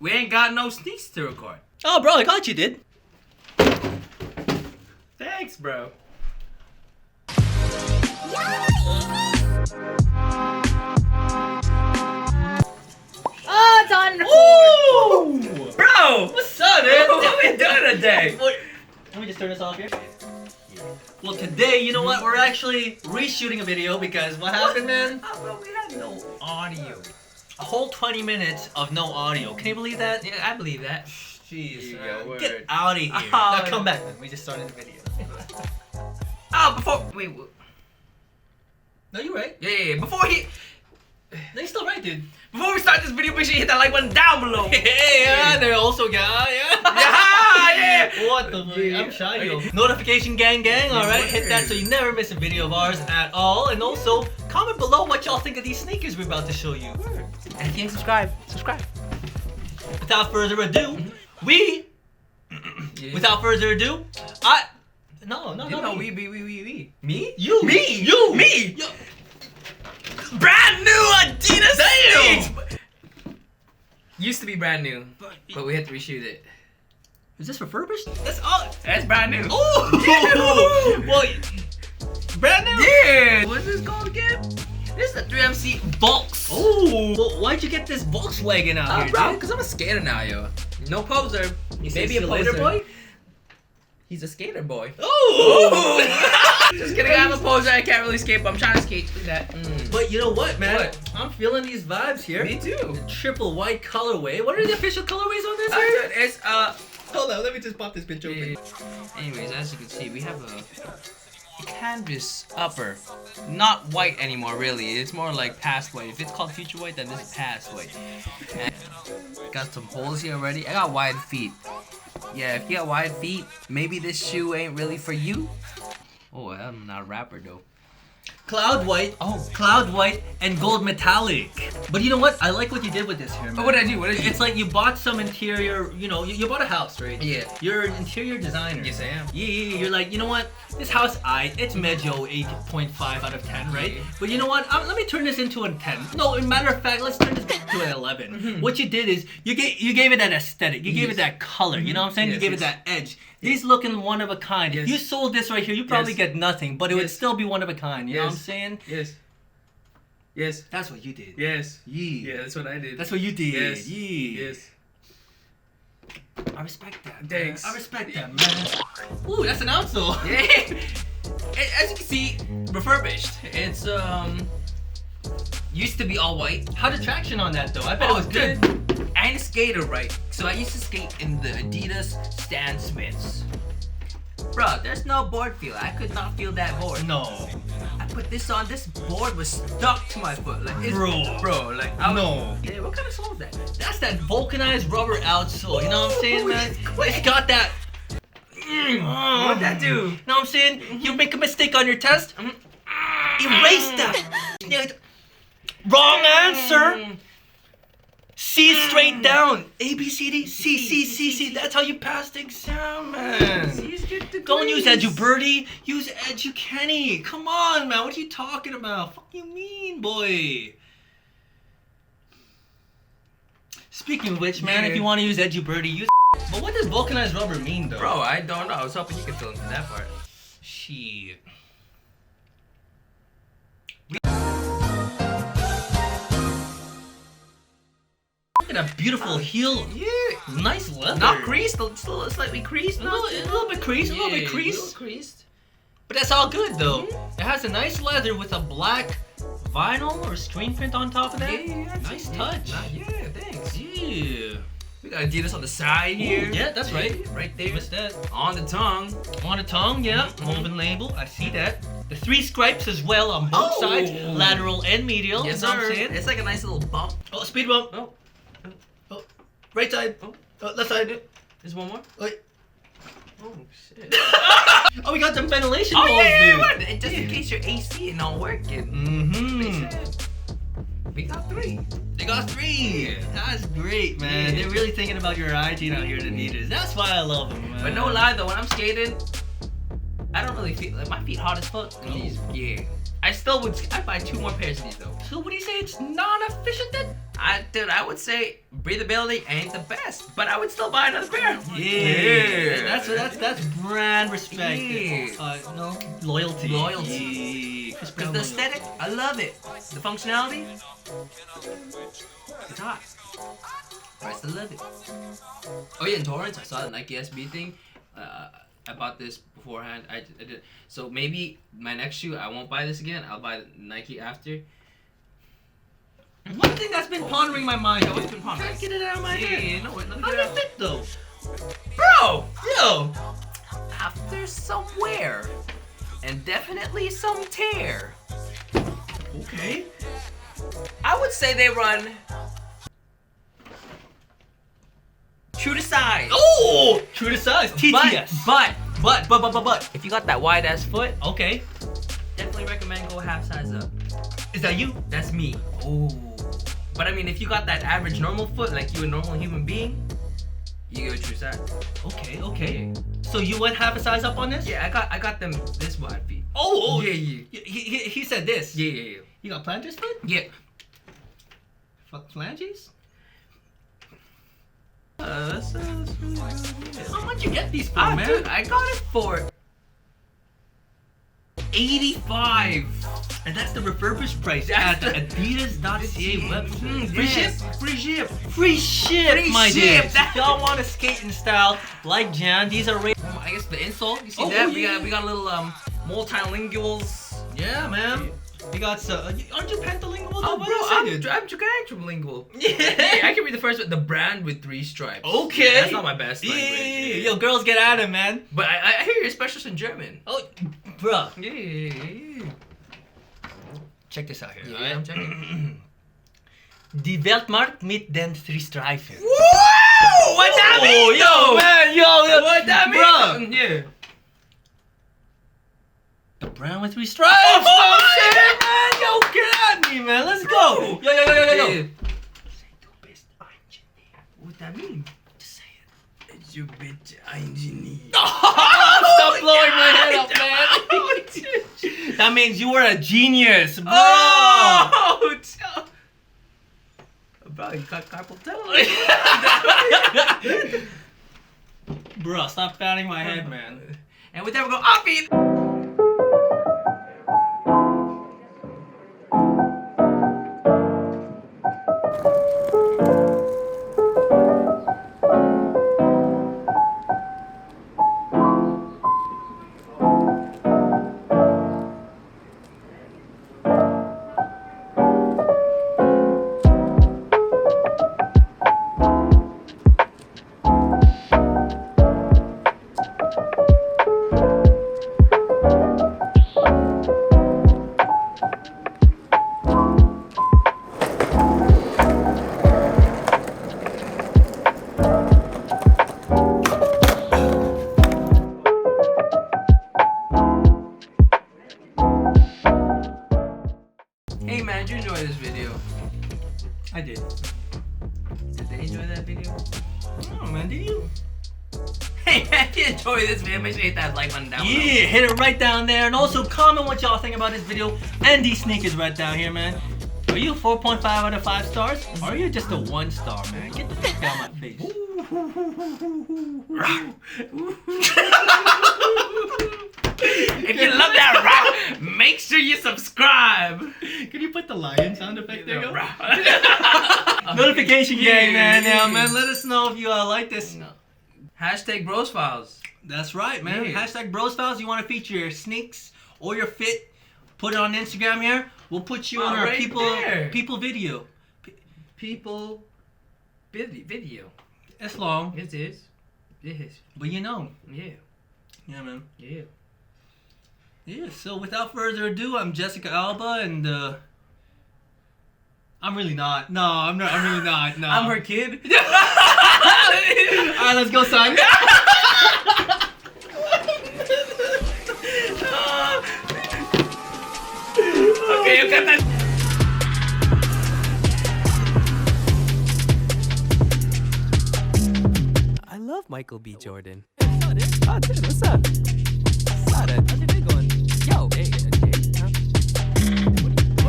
We ain't got no sneaks to record. Oh, bro, I got you, dude. Thanks, bro. Oh, it's on record. Ooh! Bro! What's up, man? What we doing today? Let me just turn this off here. Well, today, you know what? We're actually reshooting a video because what happened, man? Bro, we had no audio. A whole 20 minutes of no audio. Can you believe that? Yeah, I believe that. Jeez, Yeah, word. get out of here. Oh, Now come back, man. We just started the video. Oh, before... Wait, No, you're right. yeah. Before he... No, you're still right, dude. Before we start this video, make sure you hit that like button down below. Hey, yeah, there also, guy. Yeah. What the fuck? I'm shy, yo. Notification gang, alright? Hit that so you never miss a video of ours at all. And also, comment below what y'all think of these sneakers we're about to show you. And if you ain't subscribe. Without further ado, Without further ado, No, we. Me? You. Me. Yo. Brand new Adidas Damn. sneaks. Used to be brand new, but we had to reshoot it. Is this refurbished? That's brand new. Oh! Well, brand new? Yeah. What's this called again? This is the 3MC Vulcs. Oh! Well, why'd you get this Volkswagen out here, Bro, dude? because I'm a skater now, yo. No poser. You Maybe a see poser later, boy? He's a skater boy. Oh! Just kidding, I'm a poser. I can't really skate, but I'm trying to skate. Look at that. But you know what, man? What? I'm feeling these vibes here. Me too. The triple white colorway. What are the official colorways on this here? Dude, it's Hold on, let me just pop this bitch open. Anyways, as you can see, we have a canvas upper. Not white anymore, really. It's more like past white. If it's called future white, then this is past white. And got some holes here already. I got wide feet. Yeah, if you got wide feet, maybe this shoe ain't really for you. Oh, I'm not a rapper though. Cloud white. Oh. Cloud white and gold metallic. But you know what? I like what you did with this here, man. Oh, what did I do? What did I do? It's like you bought some interior, you know, you bought a house, right? Yeah. You're an interior designer. Yes, I am. Yeah. You're like, you know what? This house, it's Medio 8.5 out of 10, right? Yeah. But you know what? Let me turn this into a 10. No, as a matter of fact, let's turn this to an 11. Mm-hmm. What you did is you gave it that aesthetic. You gave it that color. You know what I'm saying? Yes, you gave yes. it that edge. These looking one of a kind. Yes. If you sold this right here, you probably Yes. get nothing, but it would Yes. still be one of a kind. You know what I'm Yes. saying? Yes. That's what you did. Yes. Yeah. Yeah, that's what I did. That's what you did. Yes. Yeah. Yes. I respect that. Thanks. Man. I respect that, man. Ooh, that's an outsole. Yeah. As you can see, refurbished. It's used to be all white. How did traction on that though? I bet it was good. I'm a skater, right? So I used to skate in the Adidas Stan Smiths. Bro, there's no board feel. I could not feel that board. No. I put this on. This board was stuck to my foot. Like, it's, Bro, like no. Yeah, what kind of sole is that? That's that vulcanized rubber outsole. You know what I'm saying, Ooh, man? it's quick. It's got that. What'd that do? You know what I'm saying? You make a mistake on your test. Erase that. Wrong answer. C straight down. A, B, C, D, C, C, C, C. That's how you pass the exam, man. Don't use Eduberti. Use Edukenny. Come on, man. What are you talking about? Fuck you mean, boy? Speaking of which, man, if you want to use Eduberti, use. But what does vulcanized rubber mean, though? Bro, I don't know. I was hoping you could fill in that part. Shit. Look at that beautiful heel. Yeah. Nice leather. Not creased, still slightly creased. A little bit creased, a little bit creased. creased. But that's all good though. It has a nice leather with a black vinyl or screen print on top of that. Yeah, Nice touch. Yeah, thanks. Yeah. We got Adidas on the side here. Yeah, that's right. Right there. Missed that. On the tongue. On the tongue, yeah. Open label. I see that. The 3 stripes as well on both sides, lateral and medial. Yes, you know what I'm sir. saying? It's like a nice little bump. Oh, speed bump. Oh. Right side. Oh. Left side. There's one more. Wait. Oh, shit. Oh, we got some ventilation Oh, balls, yeah, dude. just in case your AC ain't not working. Mm-hmm. We got 3. They got 3. That's great, man. Yeah. They're really thinking about your hygiene out here at Adidas. That's why I love them, man. But no lie though, when I'm skating, I don't really feel like my feet hot as fuck. Yeah. I I'd buy 2 more pairs of these though. So what do you say? It's non-efficient then? Dude, I would say breathability ain't the best, but I would still buy another pair. Yeah. That's brand respect. Yeah. No loyalty. Loyalty. Because the aesthetic, I love it. The functionality, it's hot. I still love it. Oh yeah, in Torrance, I saw the Nike SB thing. I bought this beforehand. I did. So maybe my next shoe, I won't buy this again. I'll buy the Nike after. One thing that's been pondering my mind. What's been pondering? Can't get it out of my head. Yeah, no, let me How get did it it out. fit though? Bro! Yo! After some wear. And definitely some tear. Okay. I would say they run true to size. Oh! True to size. TTS. But But. if you got that wide ass foot, Okay. definitely recommend go half size up. Is that you? That's me. Oh. But I mean, if you got that average normal foot, like you a normal human being, you go true size. Okay. So you went half a size up on this? Yeah, I got them this wide feet. Oh. Yeah. He said this. Yeah. You got planters foot? Yeah. Phalanges? That's really good. How much you get these for, man? Dude, I got it for 85. And that's the refurbished price That's at the Adidas.ca website. Free ship. Free ship, Free my ship. dudes. If y'all want to skate in style like Jan, these are I guess the insole. You see Oh, that? yeah. We got a little multilinguals. Yeah, man. We got some. Aren't you pentalingual? Oh, What bro, else I I'm did? trilingual. Yeah. I can read the first one. The brand with 3 stripes. Okay. Yeah, that's not my best Yeah. language. Yo, girls, get at it, man. But I hear you're specialist in German. Oh, bruh. Yeah. Check this out here. Yeah, alright? I'm checking. Die Weltmarkt mit den 3 Streifen. Woo! What that mean? Yo, man, yo. What that mean? Bruh. Yeah. The brand with 3 stripes. Oh, shit, man. Yo, get at me, man. Let's go. Yo. Yeah. What that mean? Just say it. It's your bitch engineer. Stop blowing my head up, man. That means you were a genius, bro. Oh, bro, you got carpal tunnel. Bro, stop patting my head, man. And with that, we go offbeat. Hey man, did you enjoy this video? I did. Did they enjoy that video? Oh, man, did you? Hey man, if you enjoyed this video, make sure you hit that like button down below. Yeah, hit it right down there. And also comment what y'all think about this video and these sneakers right down here, man. Are you 4.5 out of 5 stars? Or are you just a 1 star, man? Get the fuck out of my face. If you love that rock, make sure you subscribe. Can you put the lion sound effect there? Go? Notification Notification gang, man. Now, man, let us know if you like this. Hashtag BroseFiles. That's right, man. Yeah. Hashtag BroseFiles. You want to feature your sneaks or your fit? Put it on Instagram here. We'll put you on our right there. people video. People video. It's long, It is. but you know. Yeah. Yeah, man. Yeah. Yeah, so without further ado, I'm Jessica Alba, and I'm really not. No, I'm not. I'm really not. No. I'm her kid. Alright, let's go, son. Okay, you got that. I love Michael B. Jordan. Oh, dude, what's up? How's it been going? Yo, hey,